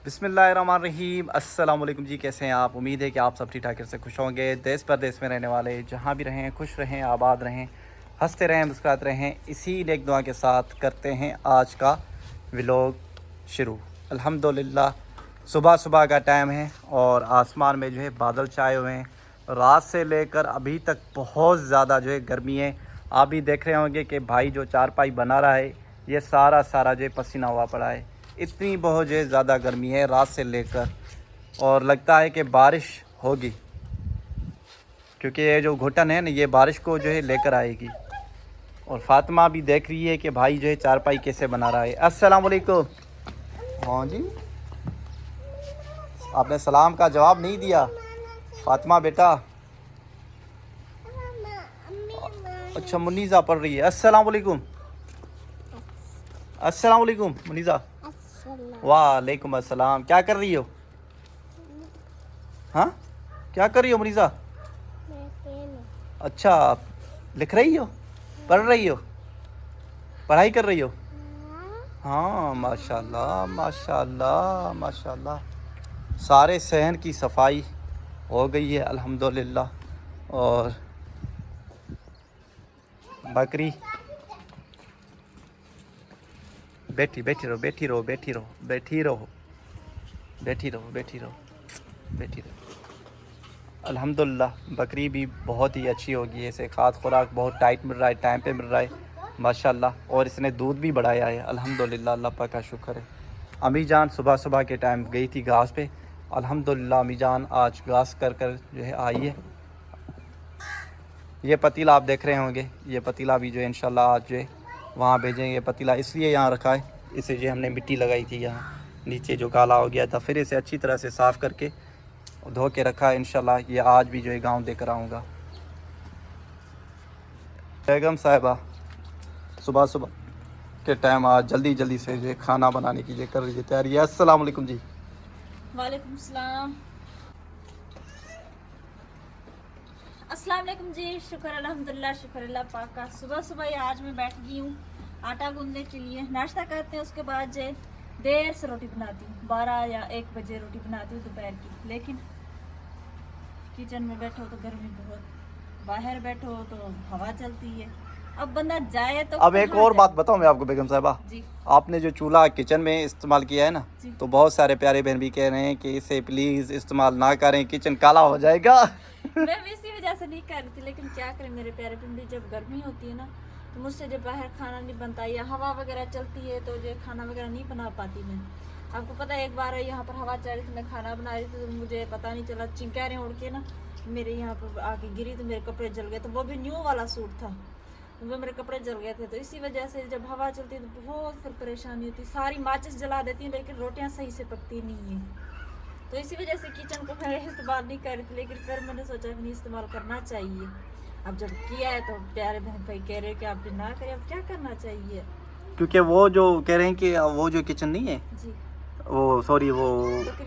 बिस्मिल्लाहिर्रहमानिर्रहीम। अस्सलाम वालेकुम जी, कैसे हैं आप? उम्मीद है कि आप सब ठीक ठाक से खुश होंगे। देश परदेश में रहने वाले जहाँ भी रहें, खुश रहें, आबाद रहें, हंसते रहें, मुस्कुराते रहें। इसी नेक दुआ के साथ करते हैं आज का व्लॉग शुरू। अल्हम्दुलिल्लाह सुबह सुबह का टाइम है और आसमान में जो है बादल छाए हुए हैं। रात से लेकर अभी तक बहुत ज़्यादा जो है गर्मी है। आप भी देख रहे होंगे कि भाई जो चारपाई बना रहा है ये सारा जो है पसीना हुआ पड़ा है। इतनी बहुत जो है ज़्यादा गर्मी है रात से लेकर, और लगता है कि बारिश होगी, क्योंकि ये जो घुटन है ना ये बारिश को जो है लेकर आएगी। और फातिमा भी देख रही है कि भाई जो है चारपाई कैसे बना रहा है। अस्सलाम वालेकुम। हाँ जी, आपने सलाम का जवाब नहीं दिया फातिमा बेटा। अच्छा, मुनीज़ा पढ़ रही है। अस्सलाम वालेकुम। अस्सलाम वालेकुम मुनीज़ा। वालेकुम अस्सलाम। क्या कर रही हो? हाँ, क्या कर रही हो मुनीज़ा? अच्छा, आप लिख रही हो, पढ़ रही हो, पढ़ाई कर रही हो? हाँ, माशाल्लाह माशाल्लाह माशाल्लाह। सारे सहन की सफाई हो गई है अल्हम्दुलिल्लाह। और बकरी बैठी बैठी रहो बैठी रहो बैठी रहो बैठी रहो बैठी रहो बैठी रहो बैठी रहो। अल्हम्दुलिल्लाह बकरी भी बहुत ही अच्छी होगी। इसे खाद खुराक बहुत टाइट मिल रहा है, टाइम पे मिल रहा है माशाल्लाह। और इसने दूध भी बढ़ाया है अल्हम्दुलिल्लाह, अल्लाह पाक का शुक्र है। अम्मी जान सुबह सुबह के टाइम गई थी घास पे। अल्हम्दुलिल्लाह अम्मी जान आज घास कर जो है आई है। ये पतीला आप देख रहे होंगे, ये पतीला भी जो है इंशाल्लाह आज जो है वहाँ भेजेंगे। ये पतीला इसलिए यहाँ रखा है, इसे जो हमने मिट्टी लगाई थी यहाँ नीचे जो काला हो गया था, फिर इसे अच्छी तरह से साफ़ करके धो के रखा है। इंशाल्लाह ये आज भी जो है गांव देकर आऊँगा। बेगम साहिबा सुबह सुबह के टाइम आज जल्दी जल्दी से जो है खाना बनाने की जो कर रही है तैयारी। अस्सलाम वालेकुम जी। वालेकुम सलाम। अस्सलाम वालेकुम जी। शुक्र अल्हम्दुलिल्लाह, शुक्र अल्लाह पाक का। सुबह सुबह ही आज मैं बैठ गई हूँ आटा गूंदने के लिए। नाश्ता करते हैं, उसके बाद जो देर से रोटी बनाती हूँ, 12 या 1 बजे रोटी बनाती हूँ दोपहर की। लेकिन किचन में बैठो तो गर्मी बहुत, बाहर बैठो तो हवा चलती है। अब बंदा जाए तो अब एक और बात बताऊं मैं आपको बेगम साहिबा, जी, आपने जो चूल्हा किचन में इस्तेमाल किया है ना, तो बहुत सारे प्यारे बहन भी कह रहे हैं कि इसे प्लीज़ इस्तेमाल ना करें, किचन काला हो जाएगा। मैं भी इसी वजह से नहीं कर रही थी, लेकिन क्या करें मेरे प्यारे पिंडी, जब गर्मी होती है ना तो मुझसे जब बाहर खाना नहीं बनता या हवा वगैरह चलती है तो जो खाना वगैरह नहीं बना पाती मैं। आपको पता है एक बार यहाँ पर हवा चल रही थी, मैं खाना बना रही थी तो मुझे पता नहीं चला, चिंगारियाँ उड़ के ना मेरे यहाँ पर आके गिरी तो मेरे कपड़े जल गए। तो वो भी न्यू वाला सूट था, वो मेरे कपड़े जल गए थे। तो इसी वजह से जब हवा चलती है तो बहुत फिर परेशानी होती है। सारी माचिस जला देती हैं लेकिन रोटियाँ सही से पकती नहीं है। तो इसी वजह से किचन को मैं इस्तेमाल नहीं कर रही थी, लेकिन फिर मैंने सोचा कि नहीं, इस्तेमाल करना चाहिए। अब जब किया है तो प्यारे बहन भाई कह रहे हैं कि आप ना करें, अब क्या करना चाहिए। क्योंकि वो जो कह रहे हैं कि वो जो किचन नहीं है, जी, वो सॉरी वो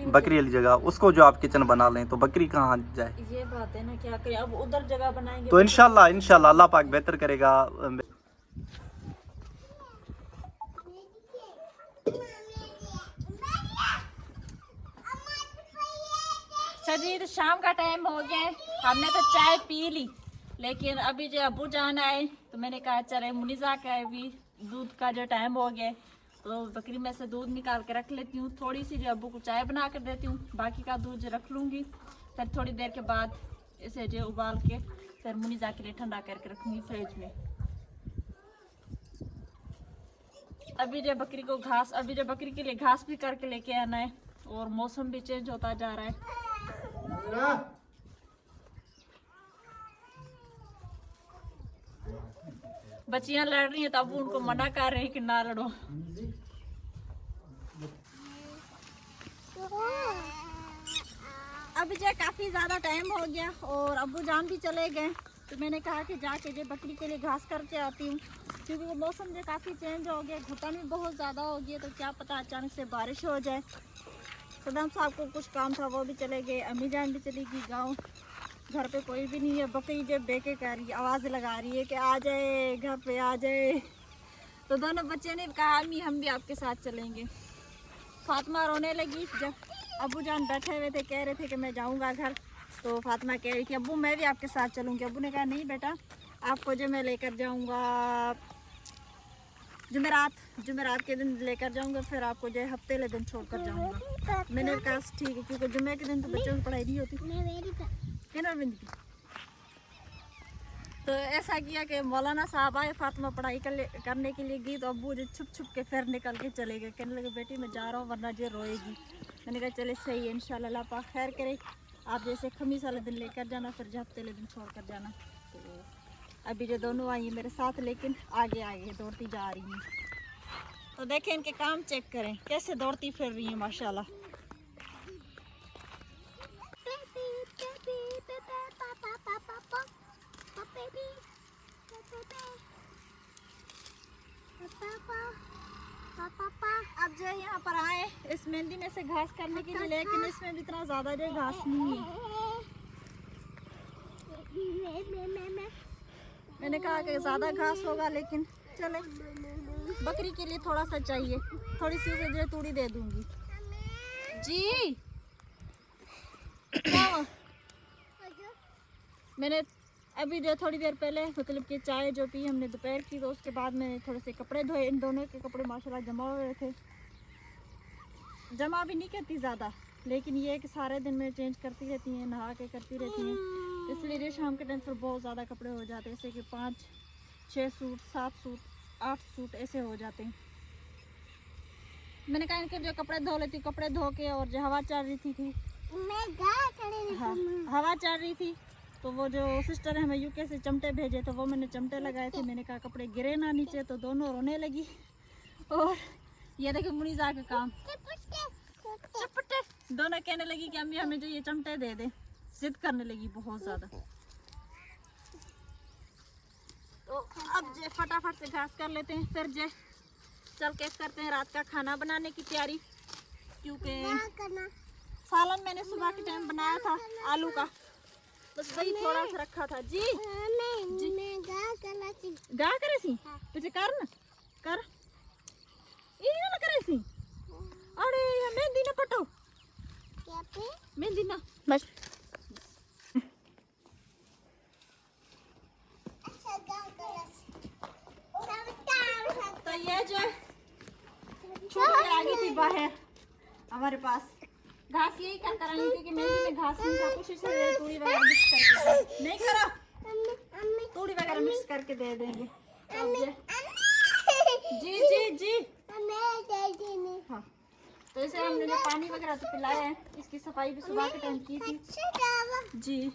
बकरी वाली जगह, उसको जो आप किचन बना लें तो बकरी कहाँ जाए? ये बात है ना, क्या करें। अब उधर जगह बनाएंगे तो इंशाल्लाह इंशाल्लाह अल्लाह पाक बेहतर करेगा। जी, तो शाम का टाइम हो गया है, हमने तो चाय पी ली, लेकिन अभी जो अबू जान आए तो मैंने कहा चले मुनीज़ा का भी दूध का जो टाइम हो गया है तो बकरी में से दूध निकाल के रख लेती हूँ। थोड़ी सी जो अबू को चाय बना कर देती हूँ, बाकी का दूध जो रख लूँगी। फिर थोड़ी देर के बाद इसे जो उबाल के फिर मुनीज़ा के लिए ठंडा करके रखूँगी फ्रिज में। अभी जो बकरी को घास, अभी जो बकरी के लिए घास भी करके लेके आना है, और मौसम भी चेंज होता जा रहा है। बच्चियां लड़ रही हैं तो अब उनको मना कर रहे हैं कि ना लड़ो। अभी जो काफी ज्यादा टाइम हो गया और अब्बू जान भी चले गए, तो मैंने कहा कि जाके जो बकरी के लिए घास करके आती हूँ, क्योंकि वो मौसम जो काफी चेंज हो गया, घुटन भी बहुत ज्यादा हो गई, तो क्या पता अचानक से बारिश हो जाए। सदाम साहब को कुछ काम था वो भी चले गए, अम्मी जान भी चली गई गाँव, घर पे कोई भी नहीं है। बकरी जब बेके कर रही, आवाज़ लगा रही है कि आ जाए घर पे आ जाए। तो दोनों बच्चे ने कहा अम्मी हम भी आपके साथ चलेंगे। फातिमा रोने लगी जब अब्बू जान बैठे हुए थे, कह रहे थे कि मैं जाऊंगा घर। तो फातिमा कह रही थी अब्बू मैं भी आपके साथ चलूंगी। अब्बू ने कहा नहीं बेटा, आपको जो मैं लेकर जाऊंगा जुमेरात के दिन लेकर जाऊंगा, फिर आपको जो हफ्ते ले दिन छोड़कर जाऊंगा। मैंने कहा ठीक है, क्योंकि जुम्मे के दिन तो बच्चों की पढ़ाई नहीं होती। तो ऐसा किया कि मौलाना साहब आए, फातिमा पढ़ाई करने के लिए गई, तो अब्बू जो छुप छुप के फिर निकल के चले गए। कहने लगे बेटी मैं जा रहा हूँ वरना जो रोएगी। मैंने कहा चले सही है, इंशाल्लाह अल्लाह पाक खैर करे। आप जैसे खमीस वाले दिन लेकर जाना, फिर जो हफ्ते वाले दिन छोड़ कर जाना। तो अभी जो दोनों आई हैं मेरे साथ, लेकिन आगे आगे दौड़ती जा रही हैं। तो देखें इनके काम चेक करें कैसे दौड़ती फिर रही हैं माशाल्लाह। अब जो यहाँ पर आए इस मेहंदी में से घास करने के लिए, लेकिन इसमें भी इतना ज्यादा जो घास नहीं है। मैंने कहा कि ज्यादा घास होगा, लेकिन चले बकरी के लिए थोड़ा सा चाहिए, थोड़ी सी उसे जो तूड़ी दे दूंगी। जी क्या हुआ? मैंने अभी जो थोड़ी देर पहले मतलब कि चाय जो पी हमने दोपहर की, तो उसके बाद मैंने थोड़े से कपड़े धोए। इन दोनों के कपड़े माशाल्लाह जमा हुए थे। जमा भी नहीं करती ज़्यादा, लेकिन ये है कि सारे दिन में चेंज करती रहती हैं, नहा के करती रहती हैं, इसलिए जो शाम के टाइम पर बहुत ज़्यादा कपड़े हो जाते हैं, जैसे कि 5-6 सूट, 7 सूट, 8 सूट ऐसे हो जाते हैं। मैंने कहा इनके जो कपड़े धो लेती, कपड़े धो के, और जो हवा चल रही थी हाँ हवा चल रही थी, तो वो जो सिस्टर है हमें यूके से चमटे भेजे, तो वो मैंने चमटे लगाए थे। मैंने कहा कपड़े गिरे ना नीचे, तो दोनों रोने लगी। और ये देखो मुनीजा का काम, चपटे दोनों कहने लगी कि अम्मी हमें जो ये चमटे दे दे, जिद करने लगी बहुत ज़्यादा। तो अब जे फटाफट से घास कर लेते हैं, फिर जे चल के करते हैं रात का खाना बनाने की तैयारी। क्योंकि सालन मैंने सुबह के टाइम बनाया था आलू का, बस वही थोड़ा सा रखा था। जी गा करे सी तुझे कर न कर ये ना करे सी। अरे मेहंदी ना पटो, मेहंदी ना बस। तो ये जो छोटी आ गई थी बाहर हमारे पास, घास यही कर कर रही थी कि मेहंदी में घास नहीं था, कुछ इसे तूड़ी वगैरह मिक्स करके नहीं करो, तूड़ी वगैरह मिक्स करके दे देंगे। जी जी जी हाँ, तो इसे हमने जो पानी वगैरह तो पिलाया है, इसकी सफाई भी सुबह के टाइम की थी जी।